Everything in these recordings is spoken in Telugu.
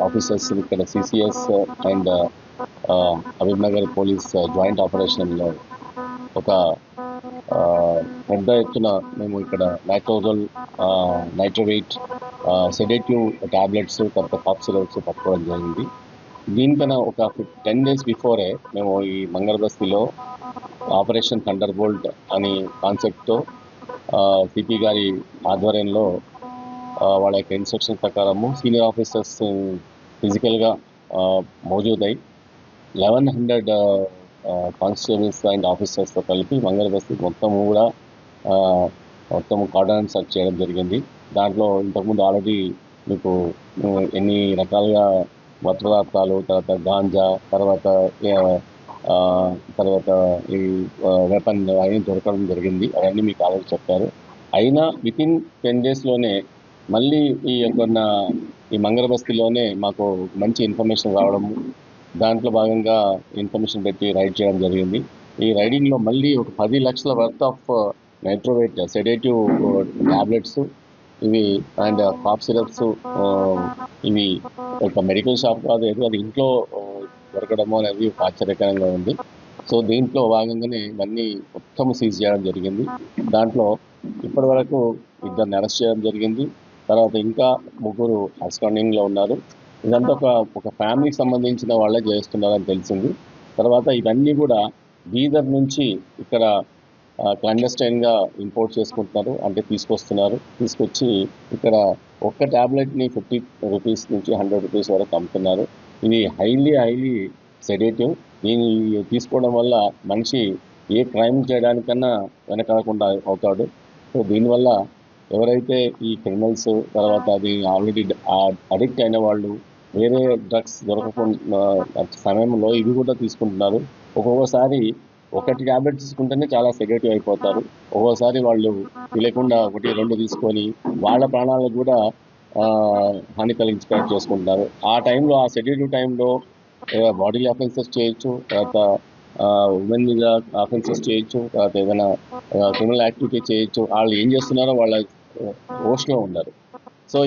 ఆఫీసర్స్ ఇక్కడ CCS and Habibnagar police joint ఆపరేషన్లో ఒక పెద్ద ఎత్తున మేము ఇక్కడ నైట్రోజల్, నైట్రోవేట్, సెడేటివ్ టాబ్లెట్స్, తర్వాత కాఫ్ సిరప్స్ పట్టుకోవడం జరిగింది. దీనికన్నా ఒక 10 days బిఫోరే మేము ఈ మంగళ బస్తీలో ఆపరేషన్ థండర్ బోల్ట్ అని కాన్సెప్ట్తో సిపి గారి ఆధ్వర్యంలో వాళ్ళ యొక్క ఇన్స్ట్రక్షన్ ప్రకారము సీనియర్ ఆఫీసర్స్ ఫిజికల్గా మౌజూదై 1100 కానిస్టేబుల్స్ అండ్ ఆఫీసర్స్తో కలిపి మంగళ బస్తీ మొత్తము కూడా మొత్తం కార్డన్ సర్చ్ చేయడం జరిగింది. దాంట్లో ఇంతకుముందు ఆల్రెడీ మీకు ఎన్ని రకాలుగా పదార్థాలు, తర్వాత గాంజా, తర్వాత ఈ వెపన్ అవన్నీ దొరకడం జరిగింది. అవన్నీ మీకు ఆల్రెడీ చెప్పారు. అయినా వితిన్ 10 daysలోనే మళ్ళీ ఈ మంగళ బస్తీలోనే మాకు మంచి ఇన్ఫర్మేషన్ రావడము, దాంట్లో భాగంగా ఇన్ఫర్మేషన్ పెట్టి రైడ్ చేయడం జరిగింది. ఈ రైడింగ్లో మళ్ళీ ఒక 10 లక్షల వర్త్ ఆఫ్ నైట్రోవేట్ సెడేటివ్ టాబ్లెట్స్ ఇవి అండ్ కాఫ్ సిరప్స్ ఇవి ఒక మెడికల్ షాప్ కాదు, అది ఇంట్లో దొరకడము అనేది ఒక ఆశ్చర్యకరంగా ఉంది. సో దీంట్లో భాగంగానే ఇవన్నీ మొత్తం సీజ్ చేయడం జరిగింది. దాంట్లో ఇప్పటి వరకు 2 అరెస్ట్ చేయడం జరిగింది. తర్వాత ఇంకా 3 అబ్స్కాండింగ్లో ఉన్నారు. ఇదంతా ఒక ఫ్యామిలీకి సంబంధించిన వాళ్ళే చేస్తున్నారని తెలిసింది. తర్వాత ఇవన్నీ కూడా బీదర్ నుంచి ఇక్కడ క్లాండస్టైన్గా ఇంపోర్ట్ చేసుకుంటున్నారు, అంటే తీసుకొచ్చి ఇక్కడ ఒక్క ట్యాబ్లెట్ని 50 రూపీస్ నుంచి 100 రూపీస్ వరకు అమ్ముతున్నారు. ఇది హైలీ సెడేటివ్. దీన్ని తీసుకోవడం వల్ల మనిషి ఏ క్రైమ్ చేయడానికన్నా వెనకాడకుండా అవుతాడు. సో దీనివల్ల ఎవరైతే ఈ క్రిమినల్స్, తర్వాత అది ఆల్రెడీ అడిక్ట్ అయిన వాళ్ళు వేరే డ్రగ్స్ దొరకకుండా సమయంలో ఇవి కూడా తీసుకుంటున్నారు. ఒక్కొక్కసారి 1 ట్యాబ్లెట్ తీసుకుంటేనే చాలా సెడేటివ్ అయిపోతారు. ఒక్కోసారి వాళ్ళు తెలియకుండా 1-2 తీసుకొని వాళ్ళ ప్రాణాలకు కూడా హాని కలిగించేటట్టు చేసుకుంటున్నారు. ఆ టైంలో, ఆ సెడేటివ్ టైంలో బాడీలో అఫెన్సెస్ చేయొచ్చు, తర్వాత ఉమెన్ మీద అఫెన్సెస్ చేయొచ్చు, తర్వాత ఏదైనా క్రిమినల్ యాక్టివిటీ చేయొచ్చు. వాళ్ళు ఏం చేస్తున్నారో వాళ్ళ హోస్ట్లో ఉన్నారు. సో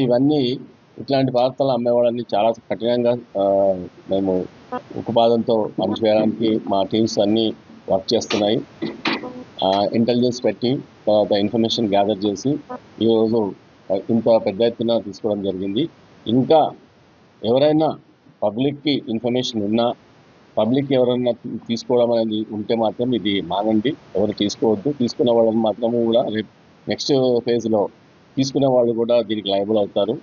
ఇట్లాంటి పదార్థాలు అమ్మేవాళ్ళని చాలా కఠినంగా మేము ఉక్కుపాదంతో పనిచేయడానికి మా టీమ్స్ అన్నీ వర్క్ చేస్తున్నాయి. ఇంటెలిజెన్స్ పెట్టి తర్వాత ఇన్ఫర్మేషన్ గ్యాదర్ చేసి ఈరోజు ఇంత పెద్ద ఎత్తున తీసుకోవడం జరిగింది. ఇంకా ఎవరైనా పబ్లిక్కి ఇన్ఫర్మేషన్ ఉన్నా, పబ్లిక్ ఎవరైనా తీసుకోవడం అనేది ఉంటే మాత్రం ఇది మానండి, ఎవరు తీసుకోవద్దు. తీసుకున్న వాళ్ళని మాత్రము కూడా రేపు నెక్స్ట్ ఫేజ్లో తీసుకునే వాళ్ళు కూడా దీనికి లయబుల్ అవుతారు.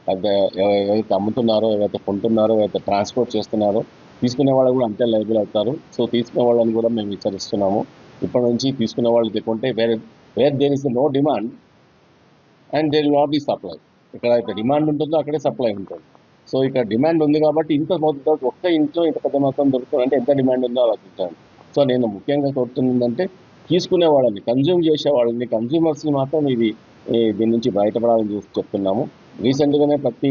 ఎవరైతే అమ్ముతున్నారో, ఎవరైతే కొంటున్నారో, ఎవరైతే ట్రాన్స్పోర్ట్ చేస్తున్నారో తీసుకునే వాళ్ళు కూడా అంతే లయబుల్ అవుతారు. సో తీసుకునే వాళ్ళని కూడా మేము హెచ్చరిస్తున్నాము. ఇప్పటి నుంచి తీసుకునే వాళ్ళు లేకుంటే where there is no demand and there will not be supply. ఎక్కడైతే డిమాండ్ ఉంటుందో అక్కడే సప్లై ఉంటుంది. సో ఇక్కడ డిమాండ్ ఉంది కాబట్టి ఇంత మొత్తం ఒక్క ఇంట్లో ఇంత పెద్ద మొత్తం దొరుకుతుంది అంటే ఎంత డిమాండ్ ఉందో ఆలోచించాను. సో నేను ముఖ్యంగా కోరుతుందంటే తీసుకునే వాళ్ళని, కన్జ్యూమ్ చేసే వాళ్ళని, కన్జ్యూమర్స్ని మాత్రం దీని నుంచి బయటపడాలని చెప్తున్నాము. రీసెంట్గానే ప్రతి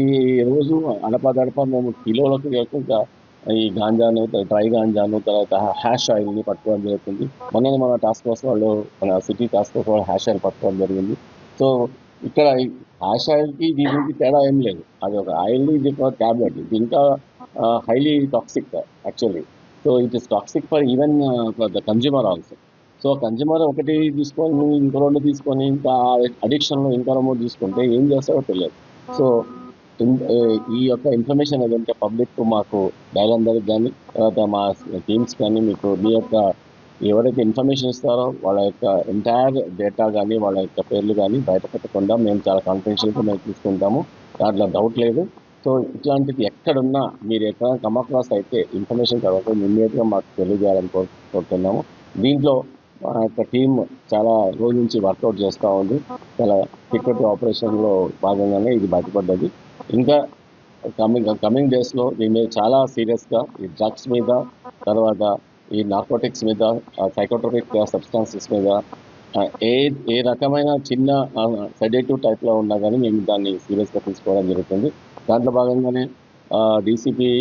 రోజు అడపదడప మేము కిలోలకు కాకుండా ఈ గాంజాను, డ్రై గాంజాను, తర్వాత హ్యాష్ ఆయిల్ని పట్టుకోవడం జరుగుతుంది. మన టాస్క్ ఫోర్స్ వాళ్ళు, మన సిటీ టాస్క్ ఫోర్స్ వాళ్ళు హ్యాష్ ఆయిల్ పట్టుకోవడం జరిగింది. సో ఇక్కడ హ్యాష్ ఆయిల్కి దీనికి తేడా ఏం లేదు. అది ఒక ఆయిల్, ఇది ఒక ట్యాబ్లెట్. ఇది ఇంకా highly toxic actually. So it is toxic for even for the consumer also. So consumer ఒకటి తీసుకొని ఇంకో 2 తీసుకొని ఇంకా అడిక్షన్లో ఇంకో 3 తీసుకుంటే ఏం చేస్తారో తెలియదు. సో ఈ యొక్క ఇన్ఫర్మేషన్ ఏదంటే పబ్లిక్ మాకు డైలందరికి కానీ, తర్వాత మా టీమ్స్ కానీ, మీకు మీ యొక్క ఎవరైతే ఇన్ఫర్మేషన్ ఇస్తారో వాళ్ళ యొక్క ఎంటైర్ డేటా కానీ, వాళ్ళ యొక్క పేర్లు కానీ బయట పెట్టకుండా మేము చాలా కాన్ఫిడెన్షియల్గా మేము తీసుకుంటాము. దాంట్లో డౌట్ లేదు. సో ఇట్లాంటిది ఎక్కడున్నా మీరు ఎక్కడ కమ్ అక్రాస్ అయితే ఇన్ఫర్మేషన్ తర్వాత ఇమ్మీడియట్గా మాకు తెలియజేయాలని కోరుతున్నాము. దీంట్లో మా యొక్క టీం చాలా రోజు నుంచి వర్కౌట్ చేస్తూ ఉంది. చాలా సీక్రెట్ ఆపరేషన్లో భాగంగానే ఇది బయటపడ్డది. ఇంకా కమింగ్ డేస్లో దీని మీద చాలా సీరియస్గా ఈ డ్రగ్స్ మీద, తర్వాత ఈ నార్కోటిక్స్ మీద, సైకోట్రోపిక్ సబ్స్టాన్సెస్ మీద ఏ రకమైన చిన్న సెడేటివ్ టైప్లో ఉన్నా కానీ మేము దాన్ని సీరియస్గా తీసుకోవడం జరుగుతుంది. దాంట్లో భాగంగానే DCP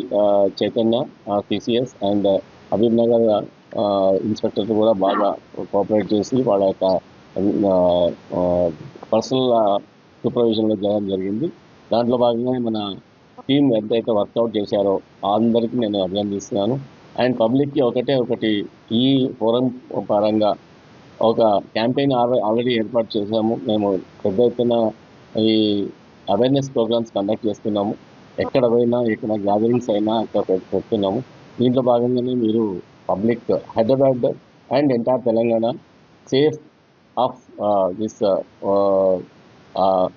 Chaitanya, CCS and Habibnagar inspector కూడా బాగా కోఆపరేట్ చేసి వాళ్ళ యొక్క పర్సనల్ సూపర్విజన్లో చేయడం జరిగింది. దాంట్లో భాగంగా మన టీం ఎంతైతే వర్కౌట్ చేశారో అందరికీ నేను అభినందిస్తున్నాను. అండ్ పబ్లిక్కి ఒకటి ఈ ఫోరం పరంగా ఒక క్యాంపెయిన్ ఆల్రెడీ ఏర్పాటు చేశాము. మేము పెద్ద ఎత్తున ఈ అవేర్నెస్ ప్రోగ్రామ్స్ కండక్ట్ చేస్తున్నాము. ఎక్కడ పోయినా ఎక్కడ గ్యాదరింగ్స్ అయినా అక్కడ పెడుతున్నాము. దీంట్లో భాగంగానే మీరు public Hyderabad and entire Telangana safe of this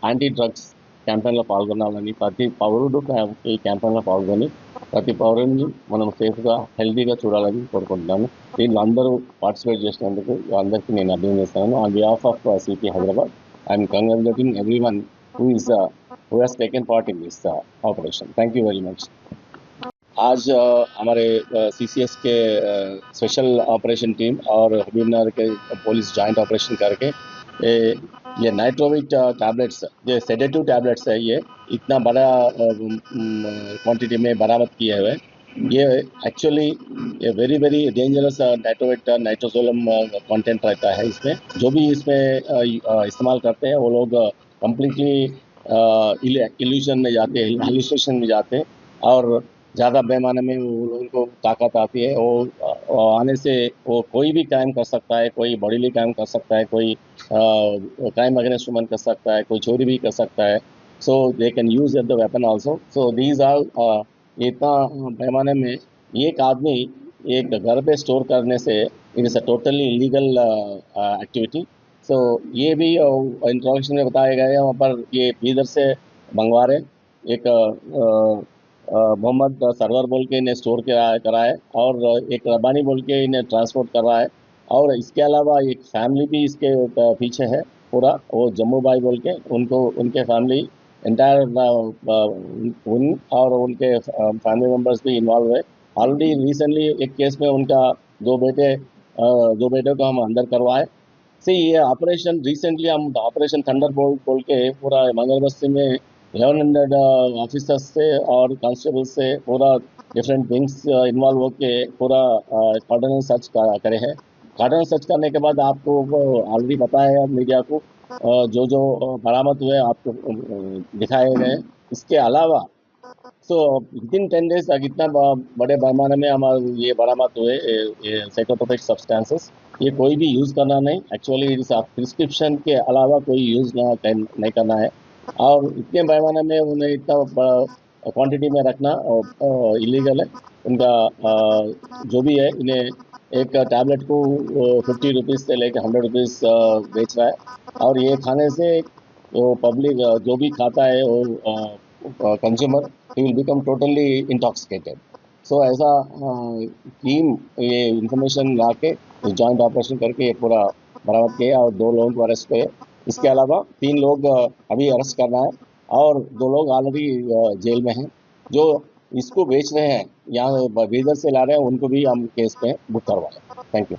anti drugs క్యాంపెయిన్లో పాల్గొనాలని, ప్రతి పౌరుడు ఈ క్యాంపెయిన్లో పాల్గొని ప్రతి పౌరుడిని మనం సేఫ్గా హెల్తీగా చూడాలని కోరుకుంటున్నాను. దీంట్లో అందరూ పార్టిసిపేట్ చేసినందుకు అందరికీ నేను అభినందిస్తున్నాను. On behalf of city Hyderabad I'm congratulating everyone who has taken part in this operation. Thank you very much. आज हमारे CCS के स्पेशल ऑपरेशन टीम और हबीबनगर के पुलिस जॉइंट ऑपरेशन करके ये नाइट्रोविट टैबलेट्स, ये सेडेटिव टैबलेट्स है, ये इतना बड़ा क्वांटिटी में बरामद किए हुए। ये एक्चुअली ये वेरी डेंजरस नाइट्रोविट नाइट्रोसोलम कंटेंट रहता है इसमें। जो भी इसमें इस्तेमाल करते हैं वो लोग कम्प्लीटली इल्यूजन में जाते हैं, हेलुसिनेशन में जाते हैं और ज़्यादा पैमाने में उनको ताकत आती है। वो आने से वो कोई भी क्राइम कर सकता है, कोई बॉडीली क्राइम कर सकता है, कोई क्राइम अगेंस्ट वुमन कर सकता है, कोई चोरी भी कर सकता है। So they can use the weapon also. So these are इतना पैमाने में एक आदमी एक घर पे स्टोर करने से it is a totally illegal activity. So ये भी इंट्रोडक्शन में बताया गया है। वहाँ पर ये इधर से मंगवा रहे एक मोहम्मद सरवर बोल के इन्हें स्टोर करा है और एक रबानी बोल के इन्हें ट्रांसपोर्ट कर रहा है। और इसके अलावा एक फैमिली भी इसके पीछे है पूरा, वो जम्मू भाई बोल के, उनको उनके फैमिली एंटायर उन और उनके फैमिली मेम्बर्स भी इन्वॉल्व है। ऑलरेडी रिसेंटली एक केस में उनका दो बेटे को हम अंदर करवाए। से ये ऑपरेशन रिसेंटली हम ऑपरेशन थंडर बोल के पूरा मंगल बस्ती में 1100 ऑफिसर्स से और कांस्टेबल से पूरा डिफरेंट विंग्स इन्वॉल्व होके पूरा कार्डनल सर्च करे हैं। कार्डनल सर्च करने के बाद आपको ऑलरेडी बताया मीडिया को जो बरामद हुए आपको दिखाए गए। इसके अलावा विद इन 10 days इतना बड़े पैमाने में हमारे ये बरामद हुए साइकोट्रोपिक सब्सटेंसेस। ये कोई भी यूज़ करना नहीं, एक्चुअली प्रिस्क्रिप्शन के अलावा कोई यूज़ नहीं करना है। और इतने पैमाने में उन्हें इतना क्वांटिटी में रखना इलीगल है। उनका जो भी है, इन्हें एक टैबलेट को 50 रुपीज़ से लेकर 100 रुपीज़ बेच रहा है। और ये खाने से वो पब्लिक जो भी खाता है वो कंज्यूमर ही will become totally intoxicated. So ऐसा टीम ये इंफॉर्मेशन ला के जॉइंट ऑपरेशन करके ये पूरा बरामद किया और 2 लोगों को अरेस्ट किए। इसके अलावा 3 लोग अभी अरेस्ट करना है और 2 लोग ऑलरेडी जेल में हैं। जो इसको बेच रहे हैं, यहाँ बीदर से ला रहे हैं, उनको भी हम केस पे बुक करवाएं। Thank you.